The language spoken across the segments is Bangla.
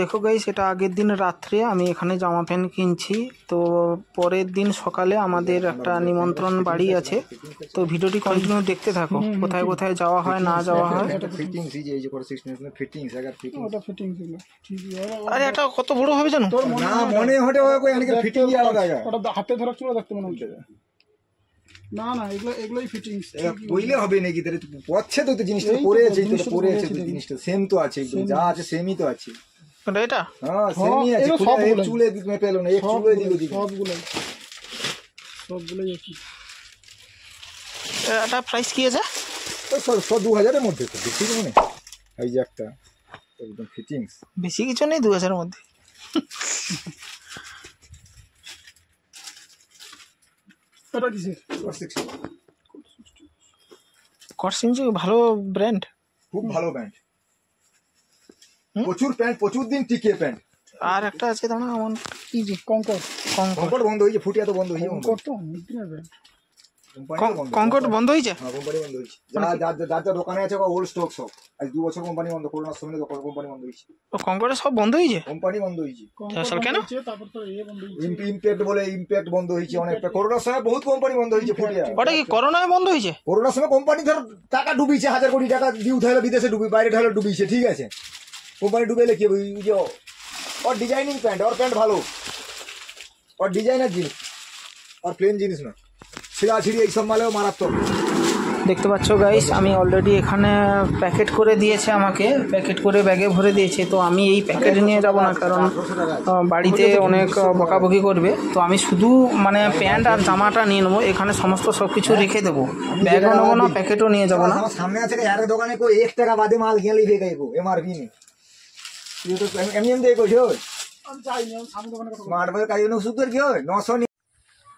দেখো গাইস, এটা আগের দিন রাত্রে আমি এখানে জামা প্যান্ট কিনছি। তো পরের দিন সকালে আমাদের একটা নিমন্ত্রণ বাড়ি আছে, তো ভিডিওটি কন্টিনিউ দেখতে থাকো। কোথায় কোথায় যাওয়া হয় না যাওয়া হয়। আরে এটা কত বড় হবে জানো? না মনে হতে ফিটিং হাতে ধরা চলে দেখতে মনে হচ্ছে। না না এগুলোই ফিটিংস বইলে হবে নাকি? তাহলে পড়ছে তো জিনিসটা পড়েছে, পড়েছে তো জিনিসটা সেম তো আছে, যা আছে সেমই তো আছে। এটা হ্যাঁ সেমই আছে, চুলে পেলো না, চুলে দিল সবগুলোই আছে। এটা প্রাইস কি আছে? 2000-এর মধ্যে তো বেশি মনে এই যে একটা একদম ফিটিংস, বেশি কিছু নেই 2000-এর মধ্যে। এটা কিসে? কটসিনজি ভালো ব্র্যান্ড, খুব ভালো ব্র্যান্ড, প্রচুর প্যান্ট, প্রচুর দিন টিকে প্যান্ট। আর একটা আছে দাঁড়া, আমার কি যে কঙ্কর বন্ধ হয়েছে, ফুটিয়া তো বন্ধ হয়েছে। কঙ্কর তো অনেকদিনের ব্র্যান্ড, কঙ্কর বন্ধ হয়েছে। হ্যাঁ কোম্পানি বন্ধ হয়েছে, যার দোকানে আছে ওল্ড স্টক সব আজ 2 বছর কোম্পানি বন্ধ, করোনার সময় কোম্পানি বন্ধ হয়েছে। কঙ্করের সব বন্ধ হয়েছে, কোম্পানি বন্ধ হয়েছে। কেন? তারপর তো ইম্প্যাক্ট বলে ইম্প্যাক্ট বন্ধ হয়েছে অনেকটা, করোনার সময় বহুত কোম্পানি বন্ধ হয়েছে। ফুটিয়া ওটা কি করোনায় বন্ধ হয়েছে? করোনার সময় কোম্পানি ধর টাকা ডুবিছে, 1000 কোটি টাকা দিয়ে উঠাইলে বিদেশে ডুবি, বাইরে ঢালে ডুবিছে, ঠিক আছে। কোম্পানি ডুবেলে কি হবে? ওর ডিজাইনিং প্যান্ট, ওর প্যান্ট ভালো, ওর ডিজাইনার জিনিস, আর প্লেন জিনিস না, ছিঁড়া ছিঁড়ি এইসব মালেও মারাত্মক। দেখতে পাচ্ছ গাইস, আমি অলরেডি এখানে প্যাকেট করে দিয়েছে, আমাকে প্যাকেট করে ব্যাগে ভরে দিয়েছে। তো আমি এই প্যাকেট নিয়ে যাব না, কারণ বাড়িতে অনেক বকাবকি করবে। তো আমি শুধু মানে প্যান্ট আর জামাটা নিয়ে নেবো, এখানে সমস্ত সব কিছু রেখে দেবো, ব্যাগও নেবো না, প্যাকেটও নিয়ে যাবো না। সামনে আছে এর দোকানে কই 1 টাকা বাদে মাল গেলে রেখে দেবো, এমআরপি নেই। তুই তো এমএম দিয়ে কইছো আমি চাই না, সামনে দোকানে কত মার বলে কাজ না, সুদের কি হয় 900।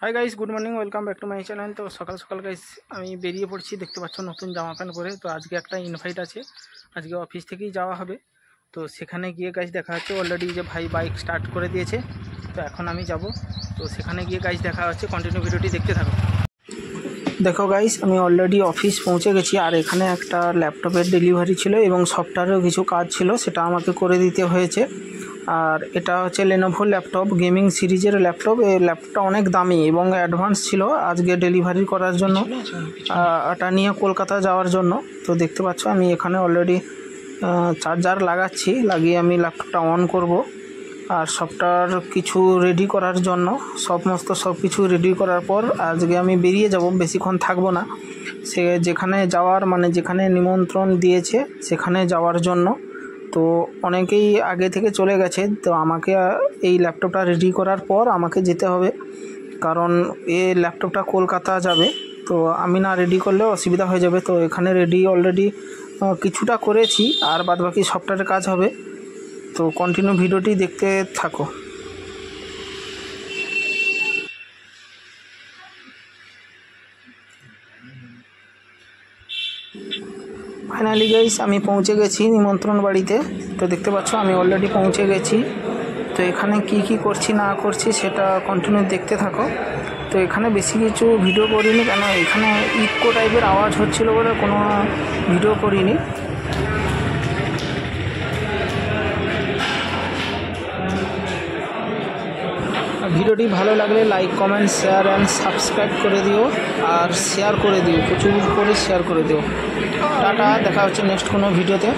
Hi guys, good morning, welcome back to my channel. তো সকাল সকাল গাইস আমি বেরিয়ে পড়ছি, দেখতে পাচ্ছ নতুন জামা প্যান্ট পরে। তো আজকে একটা ইনভাইট আছে, আজকে অফিস থেকেই যাওয়া হবে। তো সেখানে গিয়ে গাইস দেখা হচ্ছে। অলরেডি যে ভাই বাইক স্টার্ট করে দিয়েছে, তো এখন আমি যাব। তো সেখানে গিয়ে গাইস দেখা হচ্ছে, কন্টিনিউ ভিডিওটি দেখতে থাকো। দেখো গাইস, আমি অলরেডি অফিস পৌঁছে গেছি, আর এখানে একটা ল্যাপটপের ডেলিভারি ছিল এবং সফটওয়্যারেও কিছু কাজ ছিল, সেটা আমাকে করে দিতে হয়েছে। আর এটা হচ্ছে লেনোভো ল্যাপটপ, গেমিং সিরিজের ল্যাপটপ। এই ল্যাপটপটা অনেক দামি এবং অ্যাডভান্স ছিল আজকে ডেলিভারি করার জন্য, এটা নিয়ে কলকাতা যাওয়ার জন্য। তো দেখতে পাচ্ছ আমি এখানে অলরেডি চার্জার লাগাচ্ছি, লাগিয়ে আমি ল্যাপটপটা অন করব। আর সফটওয়্যার কিছু রেডি করার জন্য সব কিছু রেডি করার পর আজকে আমি বেরিয়ে যাব, বেশিক্ষণ থাকবো না। সে যেখানে যাওয়ার মানে যেখানে নিমন্ত্রণ দিয়েছে সেখানে যাওয়ার জন্য। তো অনেকেই আগে থেকে চলে গেছে, তো আমাকে এই ল্যাপটপটা রেডি করার পর আমাকে যেতে হবে, কারণ এই ল্যাপটপটা কলকাতা যাবে। তো আমি না রেডি করলে অসুবিধা হয়ে যাবে। তো এখানে রেডি অলরেডি কিছুটা করেছি, আর বাদবাকি সফটওয়্যারের কাজ হবে। তো কন্টিনিউ ভিডিওটি দেখতে থাকো। ফাইনালি গাইস আমি পৌঁছে গেছি নিমন্ত্রণ বাড়িতে। তো দেখতে পাচ্ছ আমি অলরেডি পৌঁছে গেছি। তো এখানে কি করছি না করছি সেটা কন্টিনিউ দেখতে থাকো। তো এখানে বেশি কিছু ভিডিও করিনি, কেন এখানে ইকো টাইপের আওয়াজ হচ্ছিল বলে কোনো ভিডিও করিনি। ভিডিওটি ভালো লাগলে like, comment, share and subscribe করে দিও, আর শেয়ার করে দিও, প্রচুর করে শেয়ার করে দিও। টাটা, দেখা হচ্ছে নেক্সট কোনো ভিডিওতে।